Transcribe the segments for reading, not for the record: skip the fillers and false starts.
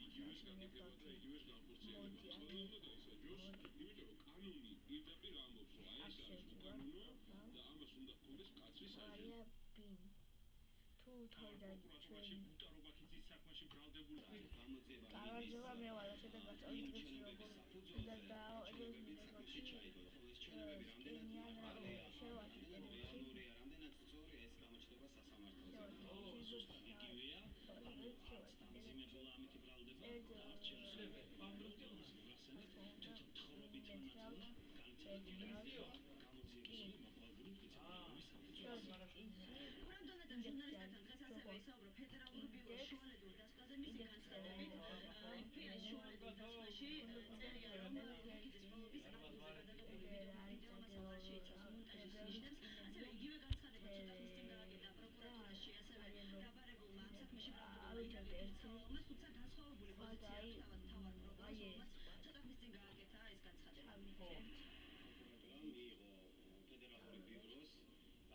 იგივე საკითხება და იგივე განხორციელება ცდილობდა და ისა ჯოს, იმიტომ რომ კანონი პირდაპირ ამბობს, რომ აი ეს არის უკანონო და ამას უნდა ჰქონდეს კაცრი საჟენი. თუ თავიდან პროკურატურაში ბუტარობა ხიზის საქმეში ბრალდებული გამოძიება გამარჯობა მე ვარ შედა გაწევით როგორც და დაავადებით საქმეში ჩაიგო ხოლო ეს ჩვენებები რამდენად შევატიტეთ რეალურია რამდენად სწორია ეს გამოჩნდება სასამართლოზე ზუსტად იგივეა ძიმებულა ამით ბრალდება არჩევს ამბროთიოს გასცემთ თვითონ თხრობით მონაწილე განცდიდა გამოძიების მოყოლებული ფიცარების Ურანდონეთან ჟურნალისტებთან დღეს ასევე ისაუბრა ფედერალური ბიუროს შუალედურ დასკვნაზე მისი განცხადებით FBI-ის შუალედურ დასკვნაში წერია რომ მოკითხის ფონდის აქტივიზებადებული ვიდეოები მასალაში შეიცავს მონტაჟის ნიშნებს ასევე იგივე განცხადება ცოტა ხნის წინ გააკეთა პროკურატურაში ასევე დაბარებულმა ამ საქმეში ბრალდებული ერთმანეთს თუმცა განსხვავებული პოზიცია აქვს თავად პროკურორს ცოტა ხნის წინ გააკეთა ეს განცხადება მიიღო ფედერალური ბიუროს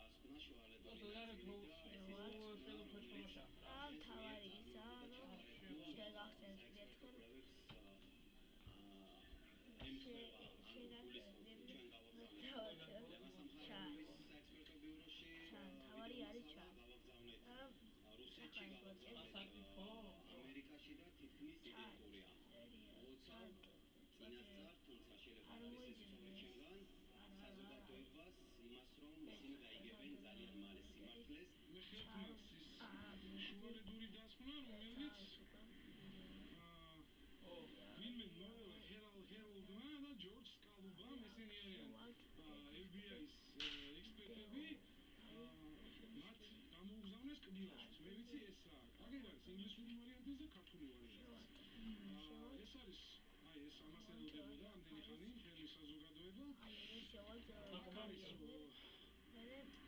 დასკვნა შუალედური თავარი ისა რომ შეგახსენს ერთხელ თავარი არის ამერიკაში და თითქმის იდენტურია 20 წინასწარ თუმცა შეიძლება არის ეს ცნობილი ჩემგან საზოგადოებას იმას რომ ისინი გაიგებენ ძალიან მალე სიმართლეს მე ხერხმას ის შუალედური დასკვნა რომელიც ვინმე ნოელ ჰერალდმა და ჯორჯ სკალუბამ ესენი არიან FBI-ის ექსპერტები მათ გამოუგზავნეს კბილაშიც მე ვიცი ეს რა კარგი არის ინგლისური ვარიანტი და ქართული ვარიანტი ეს არის აი ეს ამას ელოდებოდა ამდენი ხანი მთელი საზოგადოება არის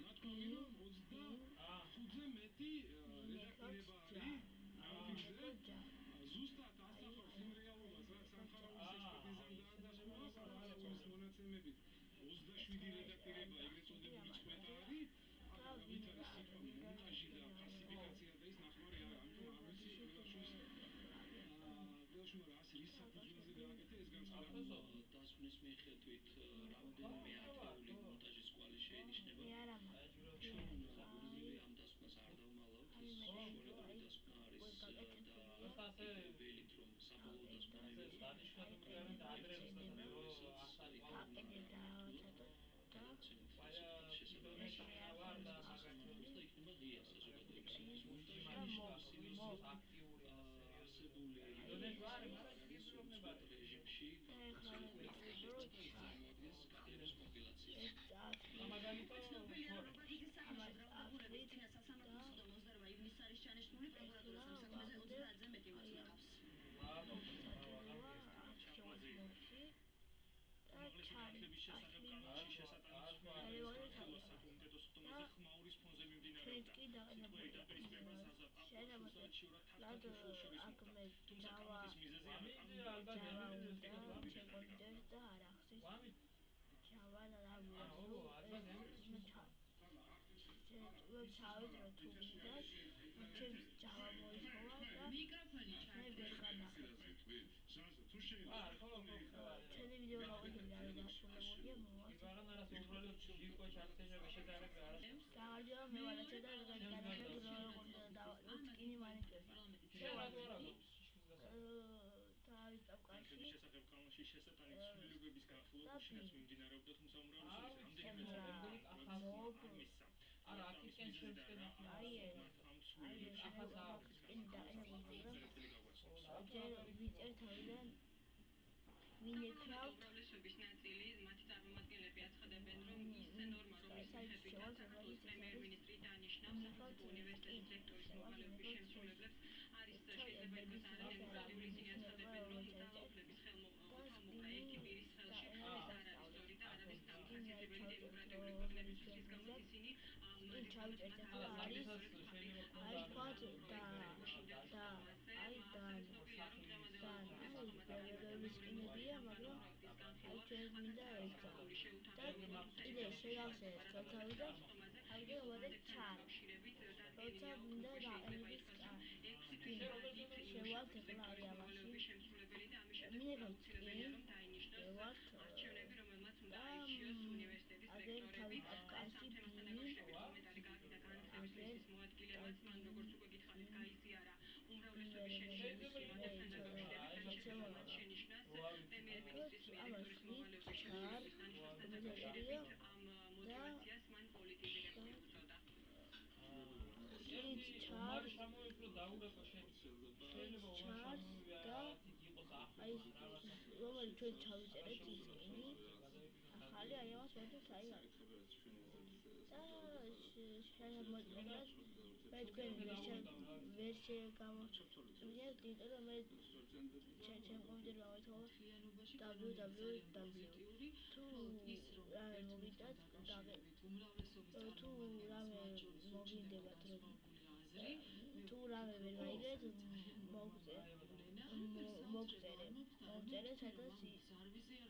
ნათქვამი რომ 25-ზე მეტი რედაქტირება არის ზუსტად ასახავს იმ რეალობას რაც სამხაროების ექსპერტიზამ დაადასტურა სამხაროების მონაცემებით 27 რედაქტირება ეგრეთ წოდებული წყვეტა არის ვით არის სიტყვა მონტაჟი და ფალსიფიკაცია და ის ნახმარი არა ამიტომ არ ვიცი ყველაშვილს რა რის საფუძველზე გააკეთა ეს განცხადება დასკვნის მიხედვით რამდენიმე ათეული მონტაჟის კვალი შეინიშნება ჩვენ ამ დასკვნას არ დავმალავთ ეს შუალედური დასკვნა არის და ველით რომ საბოლოო დასკვნა რეჟიმში ჩანების შესახებ კანონში შესატანის საკომიტეტოს ხდომაზე ხმაურის ფონზე მიმდინარეობს სიტყვიერი დაპირისპირება თუმცა კამათის მიზეზი მიკროფონი ტელევიზიო გავიგებია რა დასრულებულია გამარჯობა მე ვარ და ტკინი მანიფესტი თავის კავშირში შესახებ კანონში შესატანის ცვლილებების განხილვა შინაც მიმდინარეობდა თუმცა უმრავლესობის რამდენიმე მისცა არა აქეთკენ შევსწრებთ ამ ცვლილებებში ვიწერთ თავიდან უმრავლესობის ნაწილი მათი წარმომადგენლები აცხადებენ რომ ისე ნორმა რომლის მიხედვით საქართველოს პრემიერ-მინისტრი დანიშნავს სახელმწიფო უნივერსიტეტის რექტორის მოვალეობის შემსრულებლებს არის შეიძლება ითქვას არადემოკრატიული ისინი აცხადებენ რომ ძალაუფლების ხელმოხმობა ერთი პირის ხელში ეს არ არის სწორი და არ არის დამახასიათებელი დემოკრატიული ქვეყნების რის გამოც ისინი მაგრამ აი ჩვენ მინდა ერთა და კიდე შეგახსენეთ თავიდან აი და ვარ ჩან როცა მინდა დაყენების შევალთ ეხლა არიამაში მინერალ წინ შევართ და აგერ თავი პოდკასტი ბინი რომელიც ჩვენ ჩავიწერეთ ისკინი ახალი არიამას ვერდით აი და შეიძლება მოიწყოთ მე თქვენ ვერ შეგამოვიდეს იმიტომ რომ მე ჩემ კომპიუტერმა მოითხოვა www თუ რამე მოგიტათ თუ რამე მოგინდებათ რომ თუ რამე ვერ გაიგეთ მოგწერეთ სადაც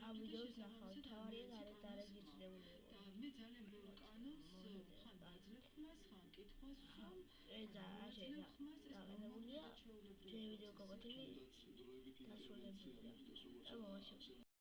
ამ ვიდეოს ნახავთ თავარია არის დარეგისტრირებული დაყენებულია ჩვენი ვიდეო გაკვეთილი დასრულებულია და მოვაშორეთ